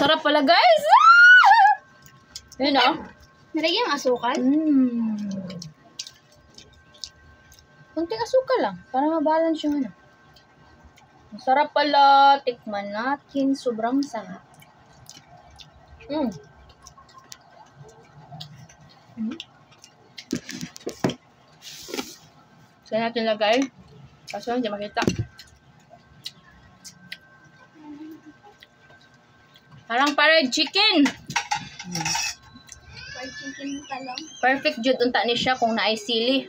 Sarap pala, guys. Ah! Yun, oh. Nalagyan ng asukal? Kunting asukal lang. Para mabalance yung ano. Sarap pala. Tikman natin. Sobrang sarap. Saan natin lagay? Kaso hindi makita. Parang fried chicken. Fried chicken talong. Perfect jud unta ni siya kung naay sili.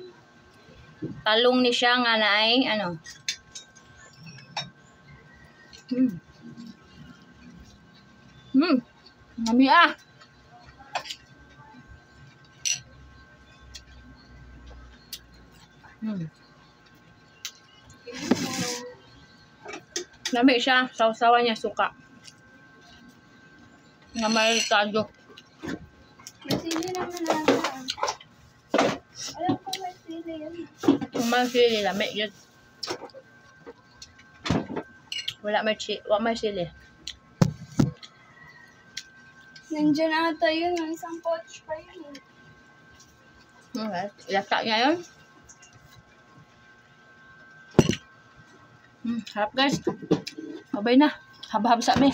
Talong ni siya nga naay ano. Nami ah. Nami siya, sausawan niya suka. Nga may tado. May sili naman nasa. Alam ko may sili yan. Kung may sili, lami yun. Wala may sili. Nandiyan ata yun. Ang isang pouch pa yun. Okay. Ilasa niya yun. Harap guys. Babay na. Haba-haba sa amin.